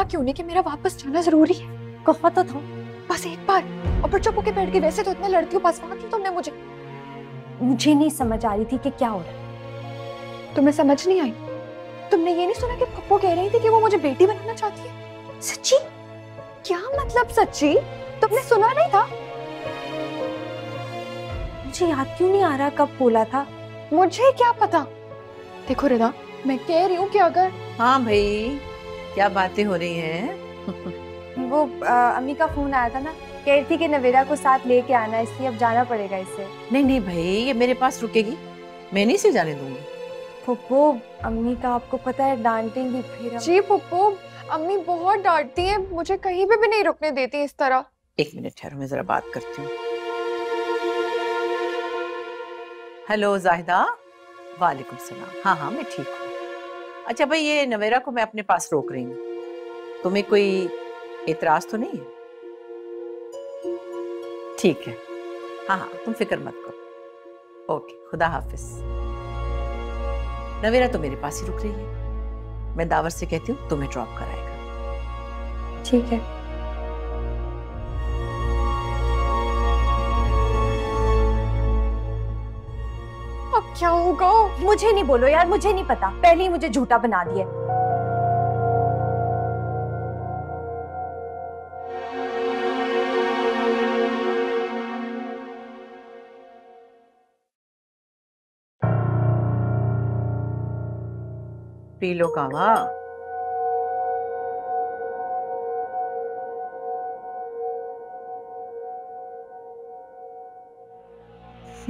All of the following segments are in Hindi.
कहा क्यों नहीं कि मेरा वापस जाना जरूरी है? कहा तो था बस एक बार, और फिर चुप होके बैठ गई। वैसे तो इतना लड़ती हूँ, बस वहां क्यों तुमने मुझे? मुझे नहीं समझ आ रही थी कि क्या हो रहा है। तुम्हें समझ नहीं आई? तुमने ये नहीं सुना कि पप्पू कह रही थी कि वो मुझे बेटी बनाना चाहती है? सच्ची? क्या मतलब सच्ची? तुमने सुना नहीं था? मुझे याद क्यों नहीं आ रहा कब बोला था। मुझे क्या पता। देखो रिदा, मैं कह रही हूँ कि अगर... हाँ भाई, क्या बातें हो रही हैं? वो अम्मी का फोन आया था ना, कह रही थी कि नवेरा को साथ लेके आना, इसलिए अब जाना पड़ेगा इसे। नहीं नहीं भाई, ये मेरे पास रुकेगी, मैं नहीं इसे जाने दूंगी। फुप्पो, अम्मी का आपको पता है डांटेंगी फिर। जी पप्पू, अम्मी बहुत डांटती हैं, मुझे कहीं पे भी नहीं रुकने देती इस तरह। एक मिनट ठहरो, मैं जरा बात करती हूँ। हेलो जाहिदा। वालेकुम सलाम। हाँ हाँ मैं ठीक हूँ। अच्छा भाई, ये नवेरा को मैं अपने पास रोक रही हूँ, तुम्हें कोई एतराज तो नहीं है? ठीक है, हाँ हाँ तुम फिक्र मत करो। ओके, खुदा हाफिज। नवेरा तो मेरे पास ही रुक रही है, मैं दावर से कहती हूँ तुम्हें ड्रॉप कराएगा। ठीक है। अब क्या होगा? मुझे नहीं बोलो यार, मुझे नहीं पता, पहले ही मुझे झूठा बना दिया। पी लो कावा।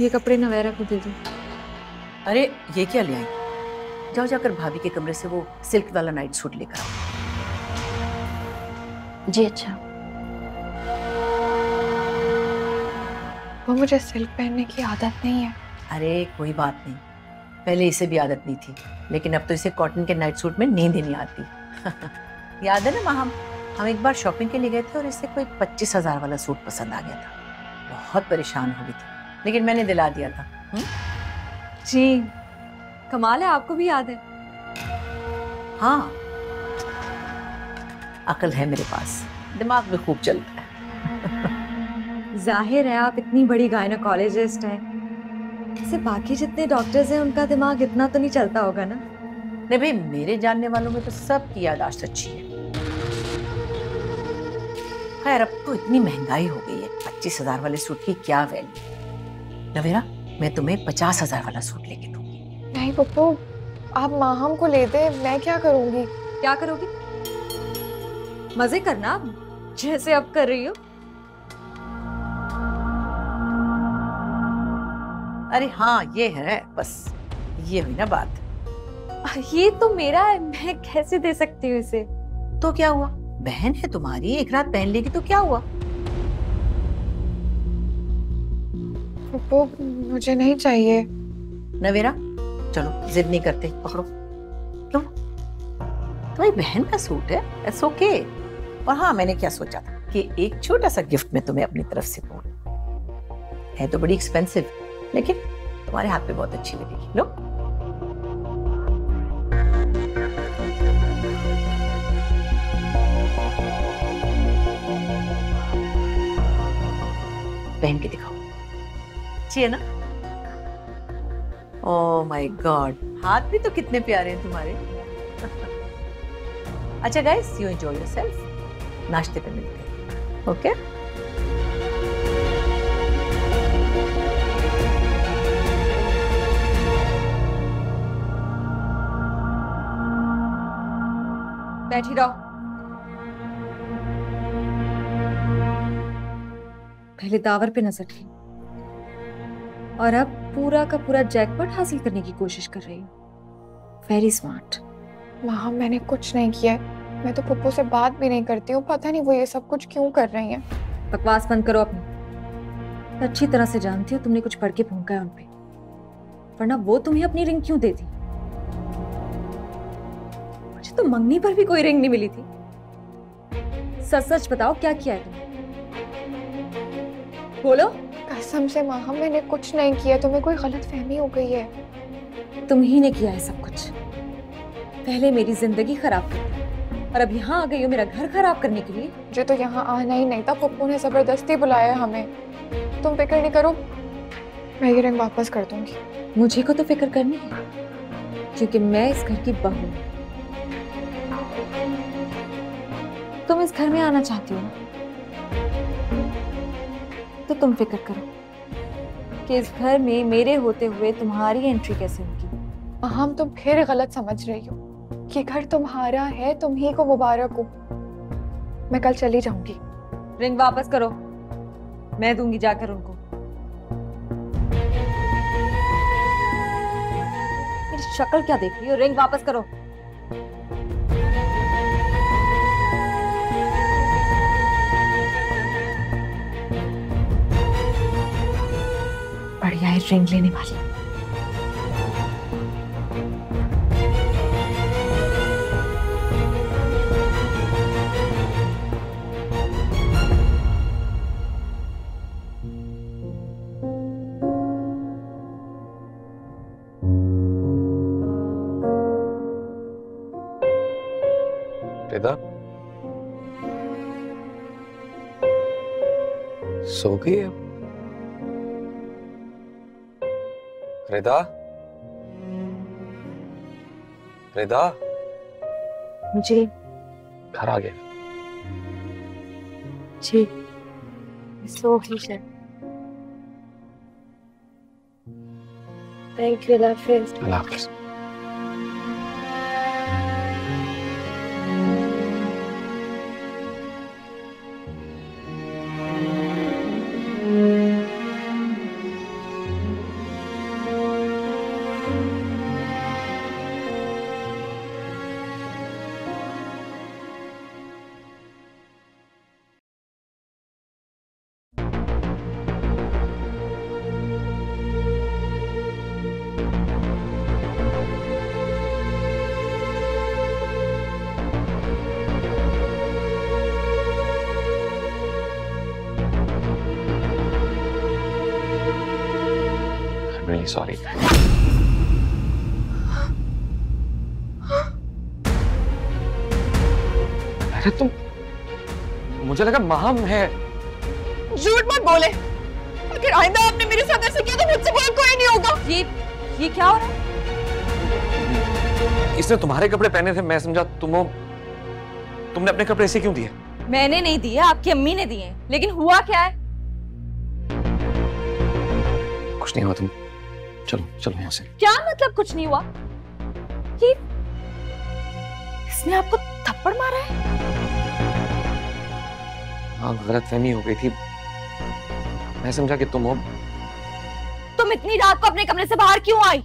ये कपड़े नवेरा को दे दो। अरे ये क्या ले आई? जाओ जाकर भाभी के कमरे से वो सिल्क वाला नाइट सूट लेकर आओ। जी अच्छा। वो मुझे सिल्क पहनने की आदत नहीं है। अरे कोई बात नहीं, पहले इसे भी आदत नहीं थी, लेकिन अब तो इसे कॉटन के नाइट सूट में नींद ही नहीं आती। याद है ना माँ, हम एक बार शॉपिंग के लिए गए थे और इसे कोई 25,000 वाला सूट पसंद आ गया था। बहुत परेशान हो गई थी, लेकिन मैंने दिला दिया था। जी कमाल है, आपको भी याद है। हाँ, अकल है मेरे पास, दिमाग में खूब चलता है। जाहिर है आप इतनी बड़ी गायनोकोलॉजिस्ट हैं, जैसे बाकी जितने डॉक्टर्स हैं उनका दिमाग इतना तो नहीं चलता होगा ना। नहीं भाई, मेरे जानने वालों में तो सबकी याददाश्त अच्छी है। खैर, अब तो इतनी महंगाई हो गई है, 25,000 वाले सूट की क्या वैल्यू। नवेरा, मैं तुम्हें 50,000 वाला सूट लेके दूंगी। नहीं पप्पू, आप माहम को ले दे, मैं क्या करूंगी? क्या करोगी? मजे करना जैसे अब कर रही हो। अरे हाँ, ये है, बस ये हुई ना बात। ये तो मेरा है, मैं कैसे दे सकती हूँ इसे? तो क्या हुआ, बहन है तुम्हारी, एक रात पहन लेगी तो क्या हुआ। पप्पू मुझे नहीं चाहिए। नवेरा चलो, जिद नहीं करते, पकड़ो। लो, तुम्हारी बहन का सूट है, इट्स ओके। और हाँ, मैंने क्या सोचा था कि एक छोटा सा गिफ्ट मैं तुम्हें अपनी तरफ से दूं। है तो बड़ी एक्सपेंसिव, लेकिन तुम्हारे हाथ पे बहुत अच्छी लगेगी। लो। पहन के दिखाओ, अच्छी है ना? ओह माय गॉड, हाथ भी तो कितने प्यारे हैं तुम्हारे। अच्छा गाइस, यू एंजॉय योरसेल्फ, नाश्ते पे मिलते हैं, ओके? बैठी रहो। पहले दावर पे नजर थी और अब पूरा का पूरा जैकपॉट हासिल करने की कोशिश कर रही हूँ। Very smart. माँ मैंने कुछ नहीं किया है, मैं तो पप्पू से बात भी नहीं करती हूँ, पता नहीं वो ये सब कुछ क्यों कर रही हैं। बकवास बंद करो अपनी। अच्छी तरह से जानती हो तुमने कुछ पढ़ के फूंका है उनपे, वरना वो तुम्हें अपनी रिंग क्यों देती? मुझे तो मंगनी पर भी कोई रिंग नहीं मिली थी। सच सच बताओ क्या किया है तुमने? बोलो। कसम से माँ मैंने कुछ नहीं किया, तुम्हें कोई गलतफहमी हो गई है। तुम ही ने किया है सब कुछ। पहले मेरी जिंदगी खराब कर दी, और अब यहाँ आ गई हो मेरा घर खराब करने के लिए। मुझे तो यहाँ आना ही नहीं था, पप्पू ने जबरदस्ती बुलाया है हमें। तुम फिक्र नहीं करो, मैं ये रिंग वापस कर दूंगी। मुझे को तो फिक्र करनी है, क्योंकि मैं इस घर की बहू हूँ। तुम इस घर में आना चाहती हो ना, तो तुम फिक्र करो कि इस घर में मेरे होते हुए तुम्हारी एंट्री कैसे होगी। हम तुम फिर गलत समझ रही हो। ये घर तुम्हारा है, तुम ही को मुबारक हो। मैं कल चली जाऊंगी। रिंग वापस करो, मैं दूंगी जाकर उनको। मेरी शक्ल क्या देख रही हो? रिंग वापस करो। बढ़िया है रिंग लेने वाली। रिदा सो गई है? रिदा, रिदा, मुझे घर आ गया। जी सो ही है। Thank you. Allah Hafiz. really sorry. अरे तुम, मुझे लगा महम है। झूठ मत बोले। अगर आइंदा आपने मेरे साथ ऐसा किया तो मुझसे बड़ा कोई नहीं होगा। ये क्या हो रहा है? इसने तुम्हारे कपड़े पहने थे, मैं समझा तुमने अपने कपड़े ऐसे क्यों दिए? मैंने नहीं दिए, आपकी अम्मी ने दिए। लेकिन हुआ क्या है? कुछ नहीं हुआ, तुम चलो चलो यहाँ से। क्या मतलब कुछ नहीं हुआ? ये इसने आपको थप्पड़ मारा है? हाँ, गलतफहमी हो गई थी। मैं समझा कि तुम हो। तुम इतनी रात को अपने कमरे से बाहर क्यों आई?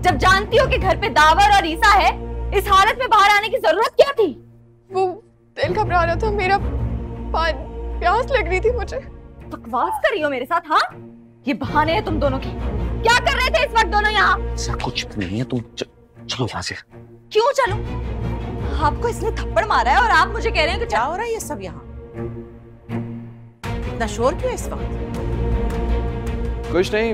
जब जानती हो कि घर पे दावर और ईसा है, इस हालत में बाहर आने की जरूरत क्या थी? वो दिल घबरा रहा था मेरा, प्यास लग रही थी मुझे। बकवास कर रही हो मेरे साथ? हाँ, ये बहाने हैं तुम दोनों के। क्या कर रहे थे इस वक्त दोनों यहाँ? ऐसा कुछ नहीं है, तुम चलो यहाँ से। क्यों चलो? आपको इसने थप्पड़ मारा है और आप मुझे कह रहे हैं कि क्या हो रहा है ये सब यहाँ? इतना शोर क्यों इस वक्त? कुछ नहीं,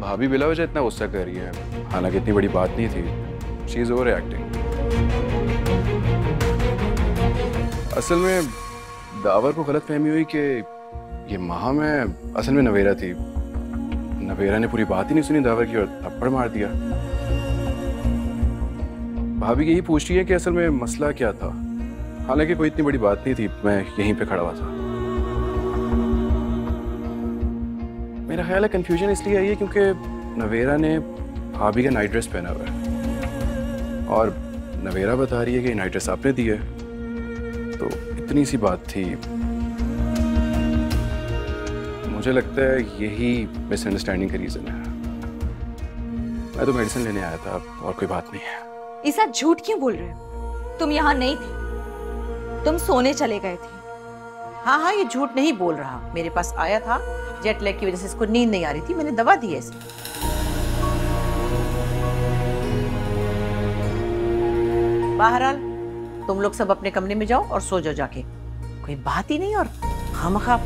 भाभी बिला वजह इतना गुस्सा कर रही है। हालांकि इतनी बड़ी बात नहीं थी। She is over acting. असल में दावर को गलतफहमी हुई कि ये महम है, असल में नवेरा थी। नवेरा ने पूरी बात ही नहीं सुनी दावर की और थप्पड़ मार दिया। भाभी यही पूछ रही है कि असल में मसला क्या था। हालांकि कोई इतनी बड़ी बात नहीं थी, मैं यहीं पे खड़ा हुआ था। मेरा ख्याल है कंफ्यूजन इसलिए आई है क्योंकि नवेरा ने भाभी का नाइट ड्रेस पहना हुआ है और नवेरा बता रही है कि नाइट ड्रेस आपने दी है। तो इतनी सी बात थी। मुझे लगता है यही मिसअंडरस्टैंडिंग का रीजन है। मैं तो मेडिसिन लेने आया था और कोई बात नहीं है। ईसा झूठ क्यों बोल रहे हो? तुम यहाँ नहीं थे, तुम सोने चले गए थे। हाँ हाँ, ये झूठ नहीं बोल रहा। मेरे पास आया था, जेट लैग की वजह से इसको नींद नहीं आ रही थी, मैंने दवा दी है इसे। बहरहाल तुम लोग सब अपने कमरे में जाओ और सो जाओ जाके। कोई बात ही नहीं और खामखा।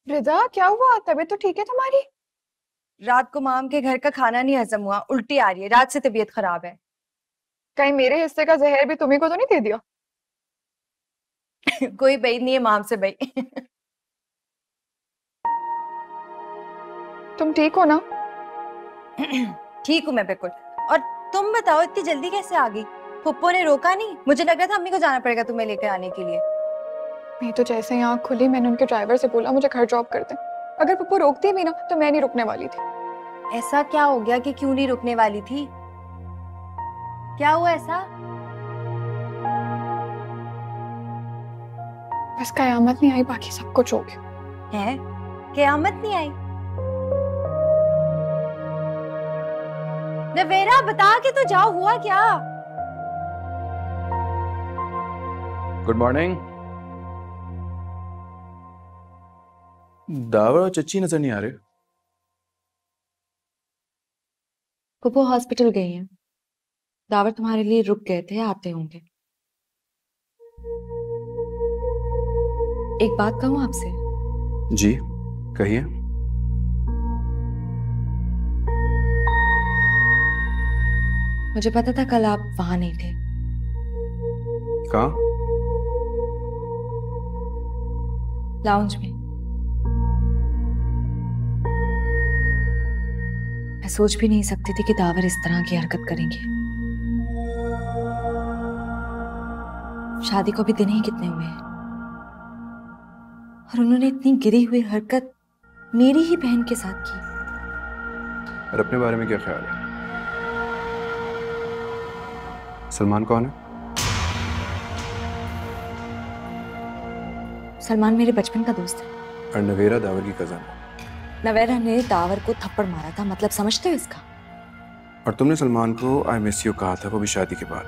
रिदा क्या हुआ? तबीयत तो ठीक है तुम्हारी? रात को माम के घर का खाना नहीं हजम हुआ, उल्टी आ रही है, रात से तबीयत खराब है। कहीं मेरे हिस्से का जहर भी तुम्ही को तो नहीं दे दिया? कोई बई नहीं है माम से बई। तुम ठीक हो ना? ठीक हूँ मैं बिल्कुल। और तुम बताओ इतनी जल्दी कैसे आ गई? पुप्पो ने रोका नहीं? मुझे लग रहा था अम्मी को जाना पड़ेगा तुम्हें लेकर आने के लिए। मैं तो जैसे ही आँख खुली मैंने उनके ड्राइवर से बोला मुझे घर ड्रॉप कर दे। अगर पप्पू रोकती भी ना तो मैं नहीं रुकने वाली थी। ऐसा क्या हो गया कि क्यों नहीं रुकने वाली थी? क्या हुआ ऐसा? बस कयामत नहीं आई, बाकी सब कुछ हो गया। है? क़यामत नहीं आई? नवेरा बता के तो जाओ, हुआ क्या? Good morning. दावर और चच्ची नजर नहीं आ रहे। पुप्पो हॉस्पिटल गई हैं। दावर तुम्हारे लिए रुक गए थे, आते होंगे। एक बात कहूं आपसे? जी कहिए। मुझे पता था कल आप वहां नहीं थे। कहाँ? लाउंज में। मैं सोच भी नहीं सकती थी कि दावर इस तरह की हरकत करेंगे। शादी को भी दिन ही कितने हुए हैं और उन्होंने इतनी गिरी हुई हरकत मेरी ही बहन के साथ की। और अपने बारे में क्या ख्याल है? सलमान कौन है? सलमान मेरे बचपन का दोस्त है। और नवेरा दावर की कजन है। नवेरा ने दावर को थप्पड़ मारा था, मतलब समझते हो इसका? और तुमने सलमान को आई मिस यू कहा था, वो भी शादी के बाद।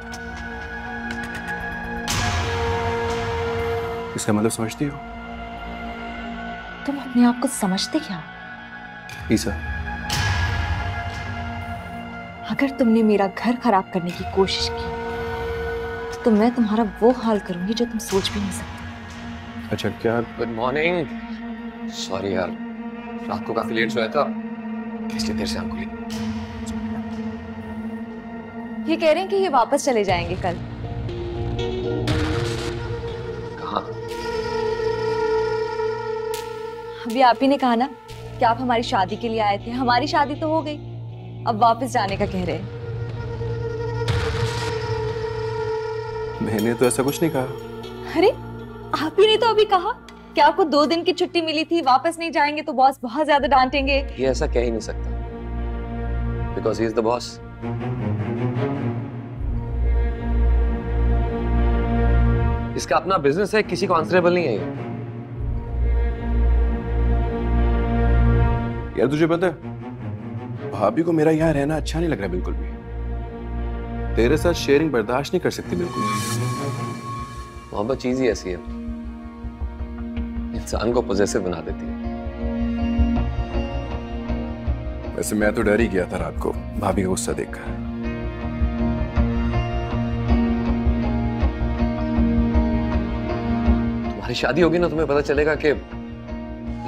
इसका मतलब समझती हो? तुम अपने आप को समझते क्या? ईसा, अगर तुमने मेरा घर खराब करने की कोशिश की तो मैं तुम्हारा वो हाल करूंगी जो तुम सोच भी नहीं सकते। अच्छा क्या? Good morning. सॉरी यार, रात को काफी लेट सोया था इसलिए देर से आँख खुली। ये कह रहे हैं कि ये वापस चले जाएंगे कल। कहाँ? अभी आप ही ने कहा ना कि आप हमारी शादी के लिए आए थे। हमारी शादी तो हो गई, अब वापस जाने का कह रहे हैं। मैंने तो ऐसा कुछ नहीं कहा। अरे आप ही ने तो अभी कहा कि आपको 2 दिन की छुट्टी मिली थी, वापस नहीं जाएंगे तो बॉस बहुत ज्यादा डांटेंगे। ये ऐसा कह ही नहीं सकता because he is the boss. इसका अपना बिजनेस है, किसी को आंसरेबल नहीं है ये। यार तुझे पता है भाभी को मेरा यहाँ रहना अच्छा नहीं लग रहा बिल्कुल भी। तेरे साथ शेयरिंग बर्दाश्त नहीं कर सकती बिल्कुल। मोहब्बत चीज ही ऐसी है, इंसान को पॉजेसिव बना देती है। वैसे मैं तो डर ही गया था रात को भाभी का गुस्सा देखकर। तुम्हारी शादी होगी ना, तुम्हें पता चलेगा कि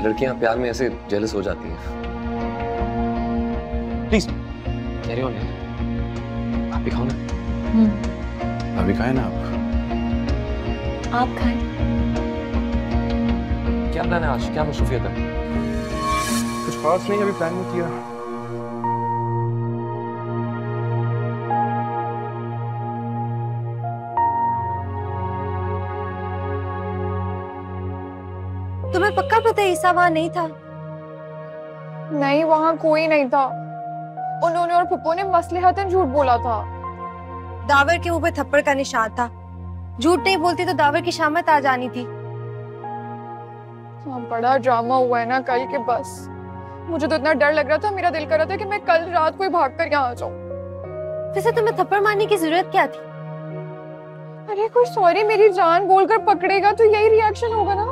लड़कियां प्यार में ऐसे जेलस हो जाती हैं। प्लीज कैरी ऑन यार, आप भी खाओ ना। भाभी खाए ना आप खाएं। क्या प्लान है आज? क्या मसरूफियत है? कुछ खास नहीं, अभी प्लान नहीं किया। तुम्हें पक्का पता है ईसा वहां नहीं था? नहीं, वहां कोई नहीं था। उन्होंने और पुप्पो ने मसलहतन झूठ बोला था। दावर के मुंह पे थप्पड़ का निशान था। झूठ नहीं बोलती तो दावर की शामत आ जानी थी। हाँ, बड़ा ड्रामा हुआ है ना कल के। बस मुझे तो इतना डर लग रहा था, मेरा दिल कर रहा था कि मैं कल रात को ही भाग कर यहाँ आ जाऊं। वैसे तुम्हें थप्पड़ मारने की जरूरत क्या थी? अरे कोई सॉरी मेरी जान बोलकर पकड़ेगा तो यही रिएक्शन होगा ना।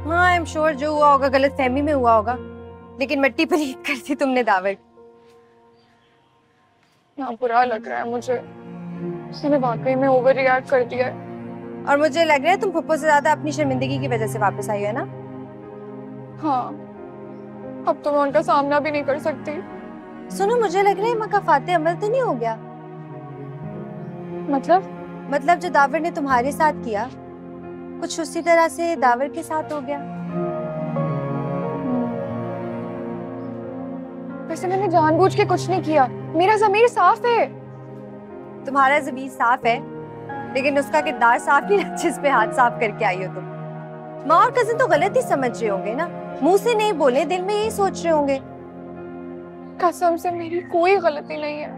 हाँ आई एम श्योर जो हुआ होगा गलत फहमी में हुआ होगा, लेकिन मिट्टी पर ईद कर दी तुमने दावर। हाँ बुरा लग रहा है मुझे। मैंने वाकई में ओवर रिएक्ट कर दिया है। और मुझे लग रहा है तुम फुप्पो से ज्यादा अपनी शर्मिंदगी की वजह से वापस आई है ना? हाँ, अब तो मैं उनका सामना भी नहीं कर सकती। सुनो, मुझे लग रहा है मकाफाते अमल तो नहीं हो गया। मतलब जो दावर ने तुम्हारे साथ किया कुछ उसी तरह से दावर के साथ हो गया। वैसे मैंने जानबूझ के कुछ नहीं किया, मेरा ज़मीर साफ है। तुम्हारा ज़मीर साफ है, लेकिन उसका किरदार साफ नहीं है जिस पे हाथ साफ करके आई हो तुम। माँ और कजिन तो गलत ही समझ रहे होंगे ना, मुंह से नहीं बोले दिल में यही सोच रहे होंगे। कसम से मेरी कोई गलती नहीं है।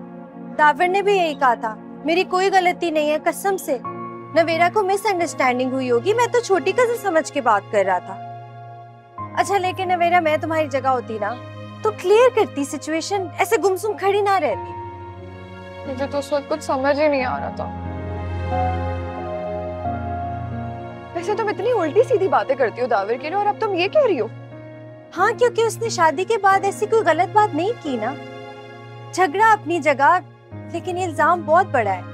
दावर ने भी यही कहा था, मेरी कोई गलती नहीं है कसम से। नवेरा को मिसअंडरस्टैंडिंग हुई होगी, मैं तो छोटी कजिन समझ के बात कर रहा था। अच्छा, लेकिन नवेरा मैं तुम्हारी जगह होती ना तो क्लियर करती सिचुएशन, ऐसे गुमसुम खड़ी ना रहती। मुझे तो उस वक्त कुछ समझ ही नहीं आ रहा था। वैसे तुम इतनी उल्टी सीधी बातें करती हो दावर के लिए, और अब तुम ये कह रही हो? हाँ, क्योंकि उसने शादी के बाद ऐसी कोई गलत बात नहीं की ना। झगड़ा अपनी जगह, लेकिन ये इल्जाम बहुत बड़ा है।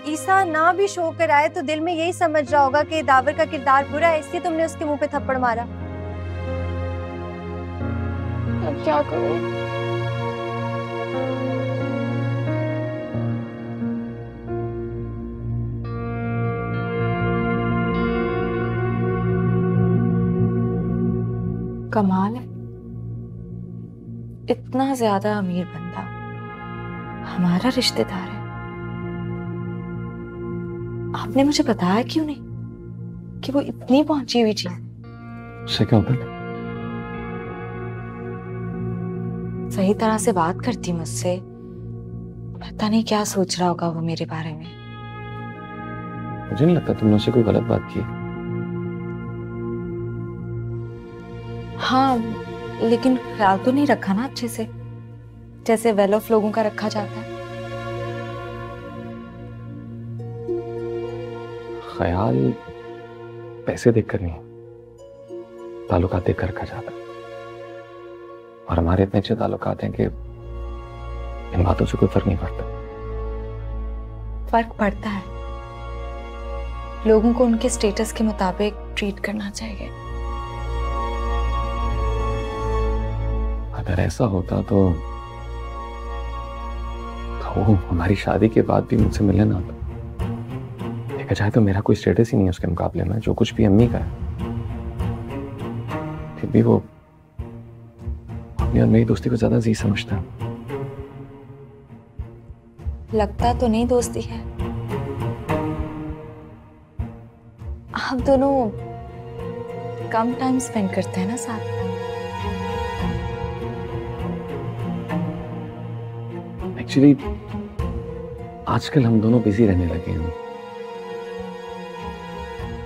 ईसा ना भी शो कर आए तो दिल में यही समझ रहा होगा कि दावर का किरदार बुरा है, इसलिए तुमने उसके मुंह पे थप्पड़ मारा। अब क्या करूं? कमाल है, इतना ज्यादा अमीर बंदा हमारा रिश्तेदार है। आपने मुझे बताया क्यों नहीं कि वो इतनी पहुंची हुई चीज? उससे क्या होता है? सही तरह से बात करती मुझसे, पता नहीं क्या सोच रहा होगा वो मेरे बारे में। मुझे नहीं लगता तुमने उससे कोई गलत बात की। हाँ, लेकिन ख्याल तो नहीं रखा ना अच्छे से, जैसे वेल ऑफ लोगों का रखा जाता है। ख्याल पैसे देखकर नहीं, ताल्लुकात देखकर रखा जाता है। और हमारे इतने अच्छे ताल्लुकात हैं कि इन बातों से कोई फर्क नहीं पड़ता। फर्क पड़ता है, लोगों को उनके स्टेटस के मुताबिक ट्रीट करना चाहिए। अगर ऐसा होता तो वो हमारी शादी के बाद भी मुझसे मिलने ना आता। देखा जाए तो मेरा कोई स्टेटस ही नहीं है उसके मुकाबले में, जो कुछ भी अम्मी का है। फिर भी वो अपनी और मेरी दोस्ती को ज्यादा अजीज समझता है। लगता तो नहीं दोस्ती है, आप दोनों कम टाइम स्पेंड करते हैं ना साथ। एक्चुअली आजकल हम दोनों बिजी रहने लगे हैं।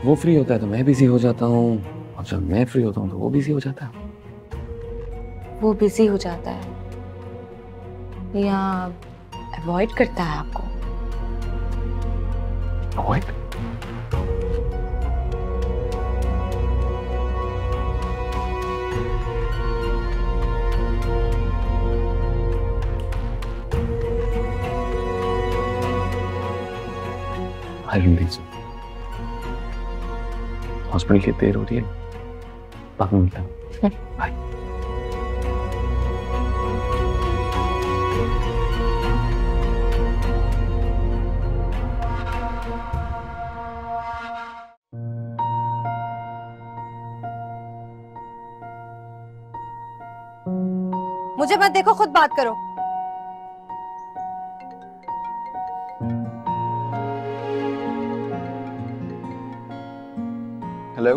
वो फ्री होता है तो मैं बिजी हो जाता हूँ, और जब मैं फ्री होता हूँ तो वो बिजी हो जाता है। वो बिजी हो जाता है या अवॉइड करता है आपको? अवॉइड? हॉस्पिटल की देर हो रही है, बाद में मिलता हूँ। बाय। मुझे मत देखो, खुद बात करो। हेलो।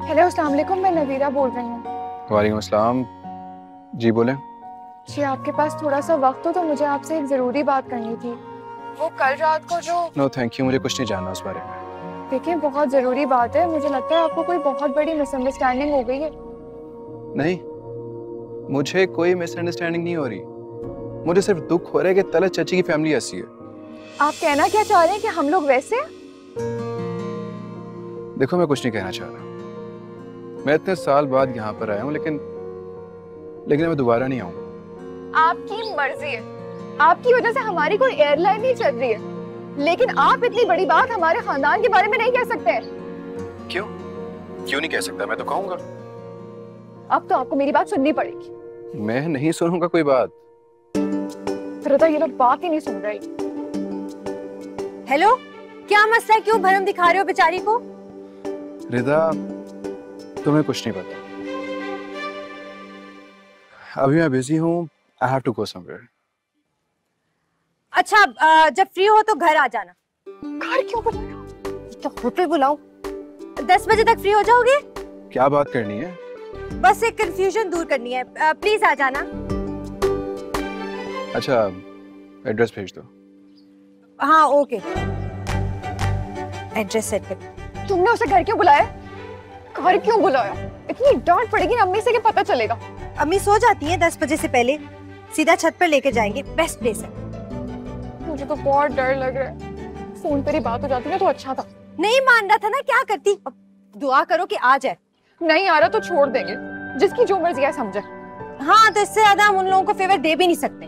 हेलो, अस्सलाम वालेकुम, मैं नवीरा बोल रही हूँ। वालेकुम अस्सलाम। जी बोलें। जी, आपके पास थोड़ा सा वक्त हो तो मुझे आपसे एक जरूरी बात करनी थी। वो कल रात को जो... नो थैंक यू, मुझे कुछ नहीं जानना उस बारे में। देखिए, बहुत जरूरी बात है। मुझे लगता है आपको कोई बहुत बड़ी मिसअंडरस्टैंडिंग हो गई है। नहीं, मुझे कोई मिसअंडरस्टैंडिंग नहीं हो रही। मुझे सिर्फ दुख हो रहा है कि तलत चाची की फैमिली ऐसी है। आप कहना क्या चाह रहे हैं कि हम लोग वैसे हैं? देखो, मैं कुछ नहीं कहना चाह रहा। मैं इतने साल बाद यहाँ पर आया हूँ, लेकिन मैं दोबारा नहीं आऊँगा। आपकी मर्जी है। आपकी वजह से हमारी कोई एयरलाइन नहीं चल रही है, लेकिन आप इतनी बड़ी बात हमारे खानदान के बारे में नहीं कह सकते। क्यों क्यों नहीं कह सकता? मैं तो कहूंगा। अब तो आपको मेरी बात सुननी पड़ेगी। मैं नहीं सुनूंगा कोई बात। रिदा, ये लोग बात ही नहीं सुन रही। हेलो, क्या मसला है? क्यों भरम दिखा रहे हो बेचारी को? रिदा, तुम्हें कुछ नहीं पता। अभी मैं बिजी हूँ। I have to go somewhere. अच्छा, जब फ्री हो तो घर आ जाना। घर क्यों बुलाया? तो होटल बुलाऊं? 10 बजे तक फ्री हो जाओगे? क्या बात करनी है? बस एक कंफ्यूजन दूर करनी है, प्लीज आ जाना। अच्छा, एड्रेस भेज दो। हाँ ओके, एड्रेस सेट कर। तुमने उसे घर क्यों बुलाया? घर क्यों बुलाया? इतनी डांट पड़ेगी ना अम्मी से कि पता चलेगा। अम्मी सो जाती है 10 बजे से पहले। सीधा छत पर लेके जाएंगे, बेस्ट प्लेस है। मुझे तो बहुत डर लग रहा है। फोन पर ही बात हो जाती ना तो अच्छा था। नहीं मान रहा था ना, क्या करती? अब दुआ करो कि आ जाए। नहीं आ रहा तो छोड़ देंगे, जिसकी जो मर्जी है समझे। हाँ, तो इससे ज्यादा हम उन लोगों को फेवर दे भी नहीं सकते।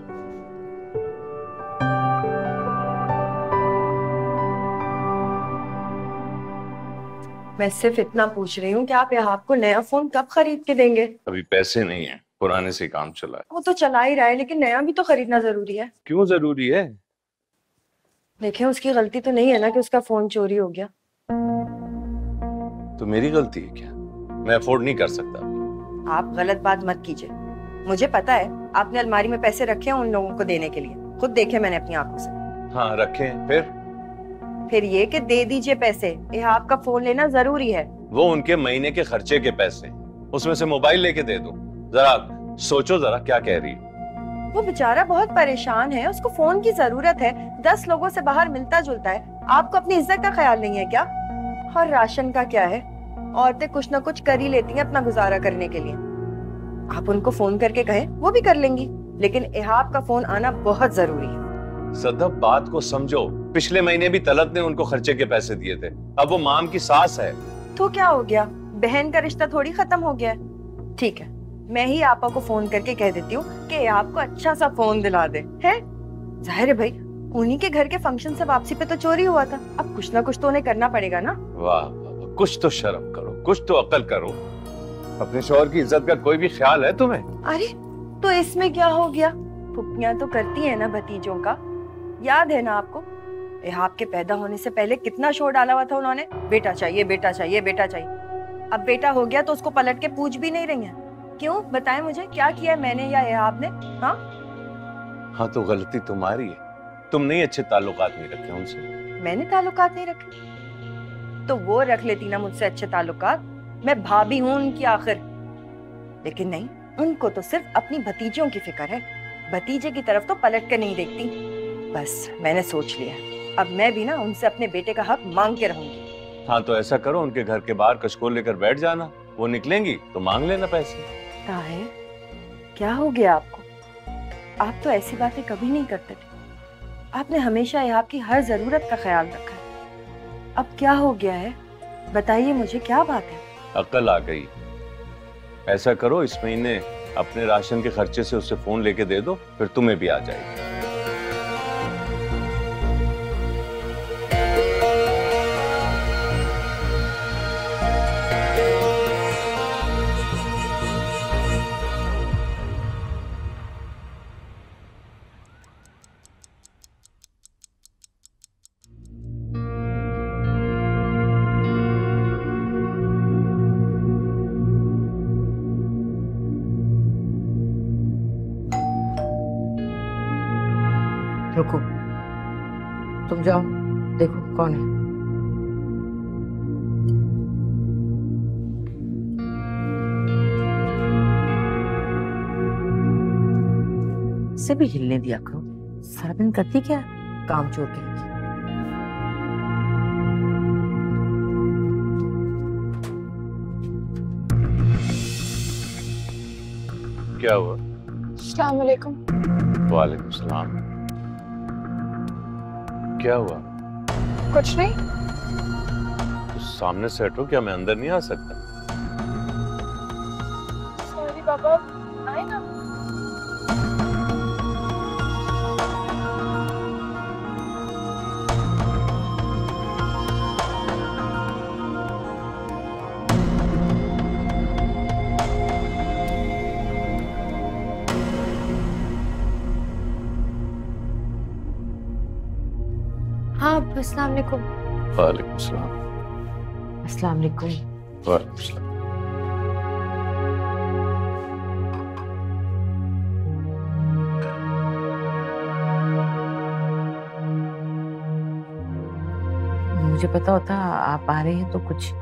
मैं सिर्फ इतना पूछ रही हूँ कि आप आपको नया फोन कब खरीद के देंगे? अभी पैसे नहीं है, पुराने से काम चला है। वो तो चला ही रहा है, लेकिन नया भी तो खरीदना जरूरी है। क्यों जरूरी है? देखिए, उसकी गलती तो नहीं है ना कि उसका फोन चोरी हो गया। तो मेरी गलती है क्या? मैं अफोर्ड नहीं कर सकता। आप गलत बात मत कीजिए। मुझे पता है आपने अलमारी में पैसे रखे हैं उन लोगों को देने के लिए, खुद देखे मैंने अपनी आंखों से। हाँ रखे, फिर ये कि दे दीजिए पैसे। ये आपका फोन लेना जरूरी है। वो उनके महीने के खर्चे के पैसे, उसमें से मोबाइल लेके दे दो। जरा सोचो जरा क्या कह रही है। वो बेचारा बहुत परेशान है, उसको फोन की जरूरत है। 10 लोगों से बाहर मिलता जुलता है। आपको अपनी इज्जत का ख्याल नहीं है क्या? और राशन का क्या है, औरतें कुछ ना कुछ कर ही लेती हैं अपना गुजारा करने के लिए। आप उनको फोन करके कहें, वो भी कर लेंगी, लेकिन इहाब का फोन आना बहुत जरूरी है। सदब, बात को समझो। पिछले महीने भी तलत ने उनको खर्चे के पैसे दिए थे। अब वो माम की सास है। तो क्या हो गया? बहन का रिश्ता थोड़ी खत्म हो गया है। ठीक है, मैं ही आपा को फोन करके कह देती हूँ कि आपको अच्छा सा फोन दिला दे। है जाहिर है भाई, उन्हीं के घर के फंक्शन से वापसी पे तो चोरी हुआ था। अब कुछ ना कुछ तो उन्हें करना पड़ेगा ना। वाह, कुछ तो शर्म करो, कुछ तो अकल करो। अपने शौहर की इज्जत का कोई भी ख्याल है तुम्हें? अरे तो इसमें क्या हो गया? फुप्पियां तो करती है ना भतीजों का। याद है ना आपको, इहाब के पैदा होने से पहले कितना शोर डाला हुआ था उन्होंने, बेटा चाहिए बेटा चाहिए बेटा चाहिए। अब बेटा हो गया तो उसको पलट के पूछ भी नहीं रही हैं। क्यों बताएं मुझे, क्या किया है मैंने या इहाब ने? हाँ तो गलती तुम्हारी है। तुम नहीं अच्छे ताल्लुकात नहीं रखे उनसे। मैंने ताल्लुकात नहीं रखे? तो वो रख लेती ना मुझसे अच्छे ताल्लुकात। मैं भाभी हूँ उनकी आखिर। लेकिन नहीं, उनको तो सिर्फ अपनी भतीजियों की फिक्र है। भतीजे की तरफ तो पलट कर नहीं देखती। बस मैंने सोच लिया, अब मैं भी ना उनसे अपने बेटे का हक मांग के रहूंगी। हाँ तो ऐसा करो, उनके घर के बाहर कशकोल लेकर बैठ जाना। वो निकलेंगी तो मांग लेना पैसे। ताहिर, क्या हो गया आपको? आप तो ऐसी बातें कभी नहीं करते थे। आपने हमेशा यहाँ की हर जरूरत का ख्याल रखा है। अब क्या हो गया है? बताइए मुझे, क्या बात है? अकल आ गई। ऐसा करो, इस महीने अपने राशन के खर्चे से उससे फोन लेके दे दो, फिर तुम्हें भी आ जाएगी। रुको, तुम जाओ, देखो कौन है। इसे भी हिलने दिया करो, सारा दिन करती क्या काम चोर के। क्या हुआ? अस्सलाम वालेकुम। वालेकुम सलाम। क्या हुआ? कुछ नहीं। तो सामने से हटो, क्या मैं अंदर नहीं आ सकता? सॉरी पापा, आए ना। हाँ, अस्सलाम वालेकुम। वालेकुम सलाम। अस्सलाम वालेकुम। वालेकुम सलाम। मुझे पता होता आप आ रहे हैं तो कुछ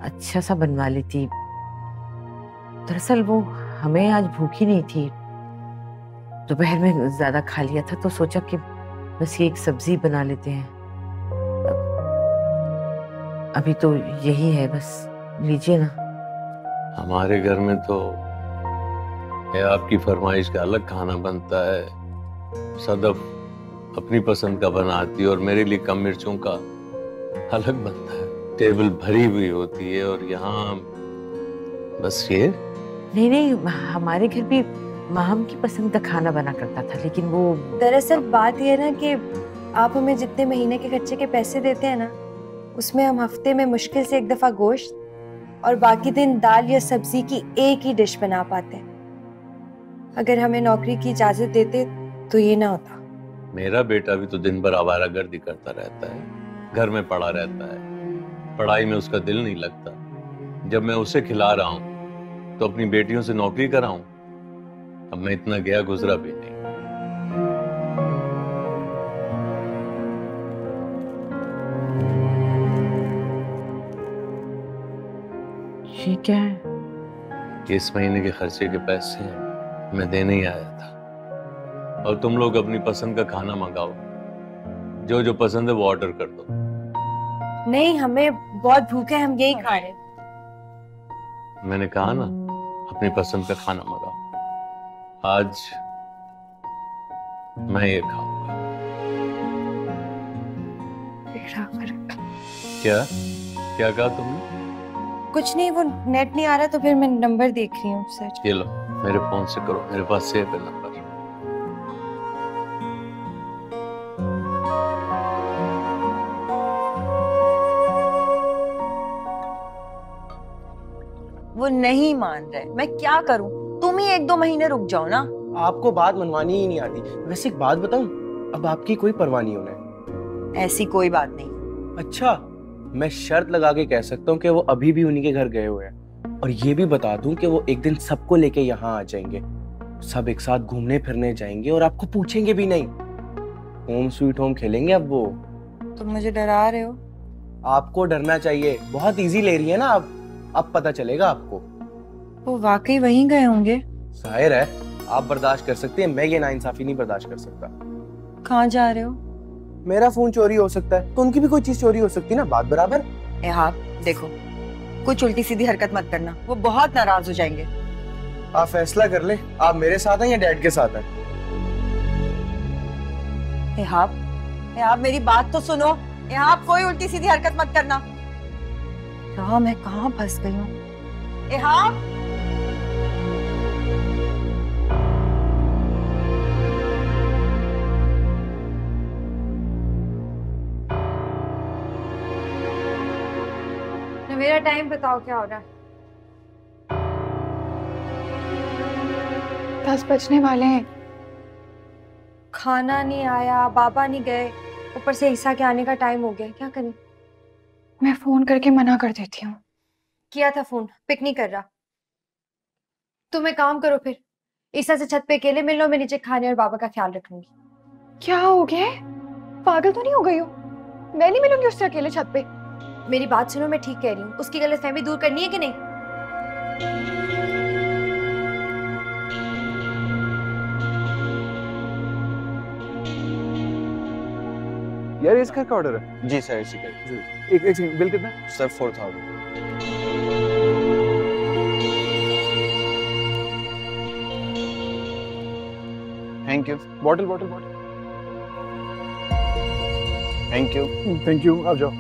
अच्छा सा बनवा लेती। दरअसल वो हमें आज भूखी नहीं थी, दोपहर में ज्यादा खा लिया था तो सोचा कि बस ये एक सब्जी बना लेते हैं। अभी तो यही है, बस लीजिए ना। हमारे घर में तो ये आपकी फरमाइश का अलग खाना बनता है। सदफ अपनी पसंद का बनाती है और मेरे लिए कम मिर्चों का अलग बनता है। टेबल भरी हुई होती है और यहाँ बस ये। नहीं, हमारे घर भी माहम की पसंद का खाना बना करता था, लेकिन वो दरअसल बात ये है ना कि आप हमें जितने महीने के खर्चे के पैसे देते हैं ना, उसमें हम हफ्ते में मुश्किल से एक दफा गोश्त और बाकी दिन दाल या सब्जी की एक ही डिश बना पाते हैं। अगर हमें नौकरी की इजाजत देते तो ये ना होता। मेरा बेटा भी तो दिन भर आवारागर्दी करता रहता है, घर में पड़ा रहता है, पढ़ाई में उसका दिल नहीं लगता। जब मैं उसे खिला रहा हूँ तो अपनी बेटियों से नौकरी कराऊं? अब मैं इतना गया गुजरा भी नहीं। ये क्या है? कि इस महीने के खर्चे के पैसे मैं देने ही आया था और तुम लोग अपनी पसंद का खाना मंगाओ। जो जो पसंद है वो ऑर्डर कर दो। नहीं, हमें बहुत भूख है, हम यही खा रहे हैं। मैंने कहा ना, अपनी पसंद का खाना मंगाओ। आज मैं ये खाऊंगा। क्या क्या कहा तुमने? कुछ नहीं, वो नेट नहीं आ रहा तो फिर मैं नंबर देख रही हूँ सर। ये लो, मेरे फोन से करो, मेरे पास सेव है नंबर। वो नहीं मान रहे, मैं क्या करूं? तुम ही 1-2 महीने रुक जाओ ना। आपको बात मनवानी ही नहीं आती। वैसे एक बात बताऊं, अब आपकी कोई परवाह नहीं होना। ऐसी कोई बात नहीं। अच्छा, मैं शर्त लगा के कह सकता हूँ कि वो अभी भी उन्हीं के घर गए हुए हैं, और ये भी बता दूं कि वो एक दिन सबको लेके यहाँ आ जाएंगे। सब एक साथ घूमने फिरने जाएंगे और आपको पूछेंगे भी नहीं। होम स्वीट होम खेलेंगे अब वो। तुम मुझे डरा रहे हो? आपको डरना चाहिए, बहुत इजी ले रही है ना आप। अब पता चलेगा आपको। वो वाकई वहीं गए होंगे। जाहिर है आप बर्दाश्त कर सकते हैं, मैं ये नाइंसाफी नहीं बर्दाश्त कर सकता। कहाँ जा रहे हो? मेरा फोन चोरी हो सकता है तो उनकी भी कोई चीज चोरी हो सकती है ना, बात बराबर। हाँ देखो, कुछ उल्टी सीधी हरकत मत करना, वो बहुत नाराज हो जाएंगे। आप फैसला कर ले, आप मेरे साथ हैं या डैड के साथ हैं? आप मेरी बात तो सुनो। आप कोई उल्टी सीधी हरकत मत करना। मैं कहाँ फंस गई हूँ? मेरा टाइम बताओ, क्या हो रहा है? 10 बजने वाले हैं। खाना नहीं आया, बाबा नहीं गए, ऊपर से ईसा के आने का टाइम हो गया। क्या करें? मैं फोन करके मना कर देती हूँ। किया था फोन, पिक नहीं कर रहा। तुम एक काम करो फिर, ईसा से छत पे अकेले मिल लो, मैं नीचे खाने और बाबा का ख्याल रख लूंगी। क्या हो गया? पागल तो नहीं हो गई हो? मैं नहीं मिलूंगी उससे अकेले छत पे। मेरी बात सुनो, मैं ठीक कह रही हूँ। उसकी गलतफहमी दूर करनी है कि नहीं? यार इस घर का ऑर्डर है? जी सर, इसी का। एक सेकंड, बिल कितना? Sir 4000। Thank you. Bottle bottle bottle. Thank you. Thank you, आप जाओ।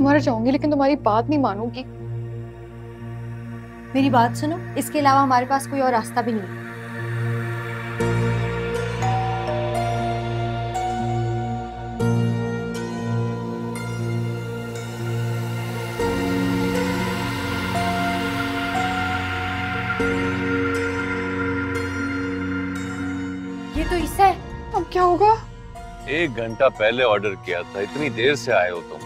मर जाऊंगी लेकिन तुम्हारी बात नहीं मानूंगी। मेरी बात सुनो, इसके अलावा हमारे पास कोई और रास्ता भी नहीं है। क्या होगा? 1 घंटा पहले ऑर्डर किया था, इतनी देर से आए हो तुम।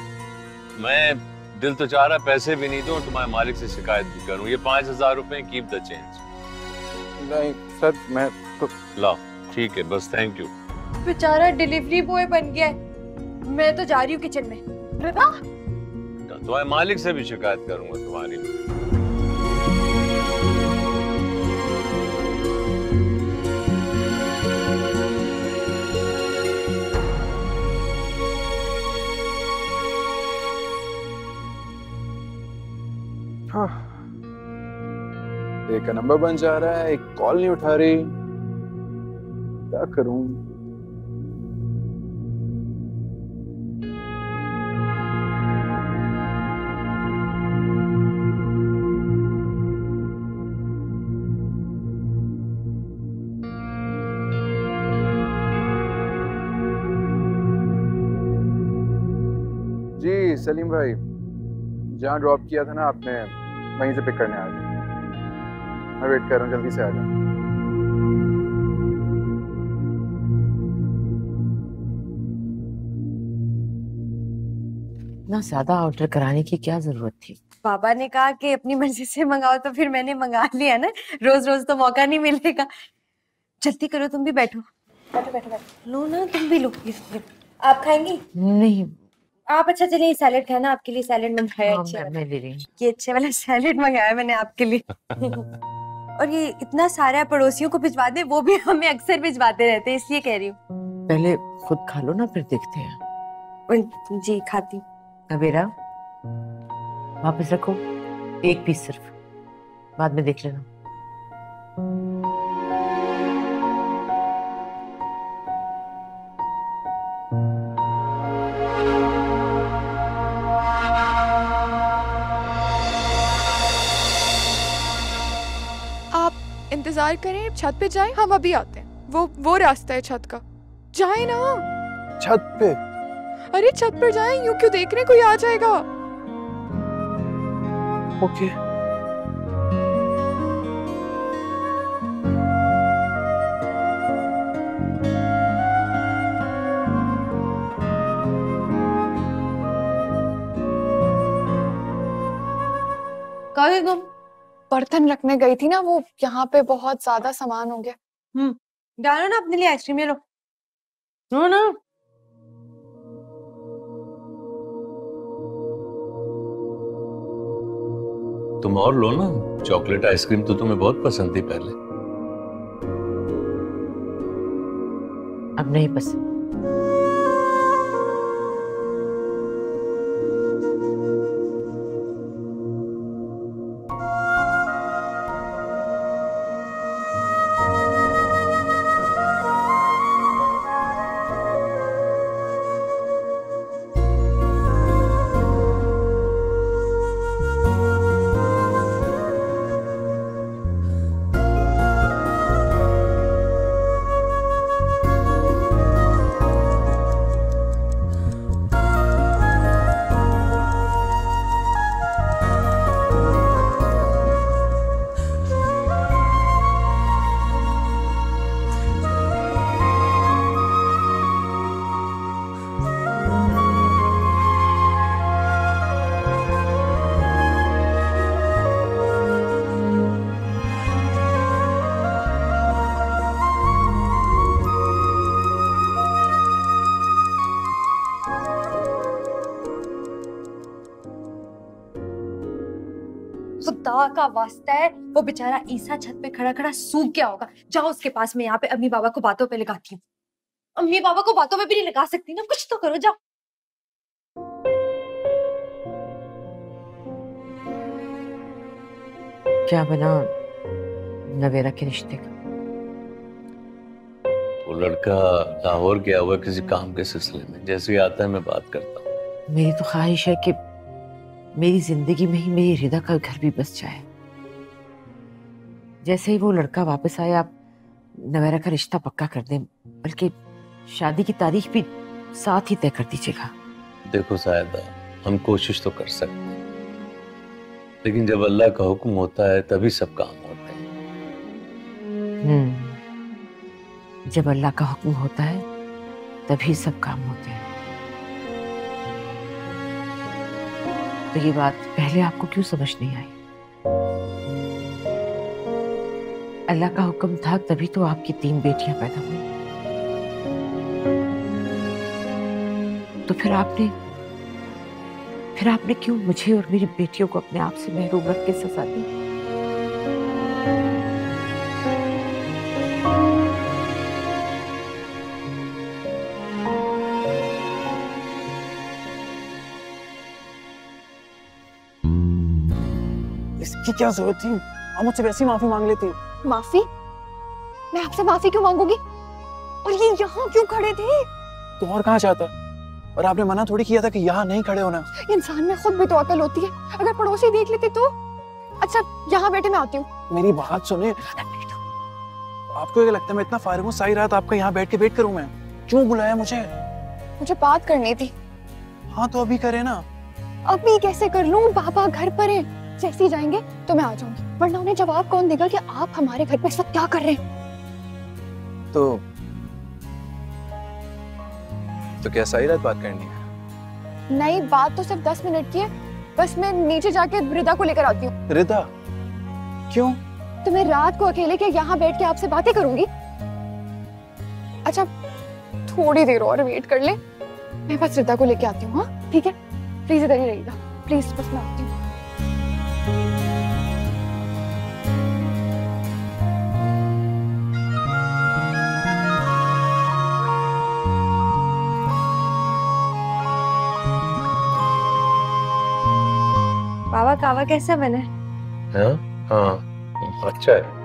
मैं दिल तो चाह रहा पैसे भी नहीं दूं, तुम्हारे मालिक से शिकायत भी करूं। ये 5000 रुपए, कीप द चेंज। नहीं सर, मैं तो लाओ, ठीक है, बस थैंक यू। बेचारा डिलीवरी बॉय बन गया है। मैं तो जा रही हूँ किचन में। तुम्हारे मालिक से भी शिकायत करूंगा तुम्हारी। हाँ, एक का नंबर बन जा रहा है, एक कॉल नहीं उठा रही, क्या करूं? जी सलीम भाई, जहाँ ड्रॉप किया था ना आपने, वहीं से पिक करने आ जाए। मैं वेट कर रहा हूँ, जल्दी से आ जाए। ना ज्यादा ऑर्डर कराने की क्या जरूरत थी? पापा ने कहा कि अपनी मर्जी से मंगाओ, तो फिर मैंने मंगा लिया ना। रोज रोज तो मौका नहीं मिलेगा। जल्दी करो, तुम भी बैठो। बैठो बैठो बैठो। लो ना, तुम भी लो। आप खाएंगी? नहीं। आप अच्छा चलिए सैलेड खाना, आपके लिए सैलेड मंगाया। हाँ, अच्छा मैं ले रही हूँ। ये अच्छे वाला सैलेड मंगाया मैंने आपके लिए। और ये इतना सारा पड़ोसियों को भिजवा दे, वो भी हमें अक्सर भिजवाते रहते हैं, इसलिए कह रही हूँ। पहले खुद खा लो ना, फिर देखते हैं। जी खाती। नवेरा, वापस रखो, 1 पीस सिर्फ, बाद में देख लेना। आप इंतजार करें, छत पे जाएं, हम अभी आते हैं। वो रास्ता है छत का, जाएं ना। छत पे? अरे छत पर जाएं, यूं क्यों देख रहे हैं, कोई आ जाएगा। ओके। कहाँ तुम? बर्तन रखने गई थी ना, वो यहाँ पे बहुत ज्यादा सामान हो गया। डालो ना अपने लिए आइसक्रीम, ये लो। नो ना। तुम और लो ना, चॉकलेट आइसक्रीम तो तुम्हें बहुत पसंद थी पहले। अब नहीं पसंद। खुदा का वास्ता है, वो बेचारा ईसा छत पे खड़ा खड़ा सूख गया होगा। जाओ उसके पास में, यहाँ पे अम्मी बाबा को बातों पे लगाती हूँ। अम्मी बाबा को बातों में भी नहीं लगा सकती ना, कुछ तो करो, जाओ। क्या बना नवेरा के रिश्ते का? वो लड़का लाहौर गया हुआ किसी काम के सिलसिले में, जैसे ही आता है मैं बात करता हूँ। मेरी तो ख्वाहिश है कि मेरी जिंदगी में ही मेरी रिदा का घर भी बस जाए। जैसे ही वो लड़का वापस आए, आप नवेरा का रिश्ता पक्का कर दें, बल्कि शादी की तारीख भी साथ ही तय कर दीजिएगा। देखो सायदा, हम कोशिश तो कर सकते हैं, लेकिन जब अल्लाह का हुक्म होता है तभी सब काम होते हैं। जब अल्लाह का हुक्म होता है तभी सब काम होते हैं। तो ये बात पहले आपको क्यों समझ नहीं आई? अल्लाह का हुक्म था तभी तो आपकी 3 बेटियां पैदा हुई। तो फिर आपने क्यों मुझे और मेरी बेटियों को अपने आप से महरूम रख के सजा दी? इसकी क्या जरूरत थी? आप मुझसे वैसे ही माफी मांग लेती। माफी? मैं आपसे माफी क्यों मांगूंगी? और ये यहाँ क्यों खड़े थे? तो और कहाँ चाहता? और आपने मना थोड़ी किया था कि यहाँ नहीं खड़े होना। इंसान में खुद भी तो अकल होती है, अगर पड़ोसी देख लेते तो। अच्छा यहाँ बैठे, मैं आती हूँ। मेरी बात सुने। आपको क्या लगता है मैं इतना फारिग हूँ सारी रात आपका यहाँ बैठ के वेट करूँ मैं? क्यों बुलाया मुझे? मुझे बात करनी थी। हाँ तो अभी करे ना। अभी कैसे कर लूँ? पापा घर पर हैं, जैसे ही जाएंगे तो मैं आ जाऊंगी, वरना उन्हें जवाब कौन देगा कि आप हमारे घर पे इस वक्त क्या कर रहे हैं? तो क्या सारी रात बात करनी है? नहीं, बात तो सिर्फ 10 मिनट की है। बस मैं नीचे जाके रिदा को लेकर आती हूँ। रिदा? क्यों? तो मैं रात को अकेले क्या यहाँ बैठ के आपसे बातें करूंगी? अच्छा थोड़ी देर और वेट कर ले, मैं बस रिदा को लेके आती हूँ। हाँ ठीक है, प्लीज इधर ही रहिएगा, प्लीज, बस मैं आती हूँ। बाबा कावा कैसा बना है? हाँ अच्छा है।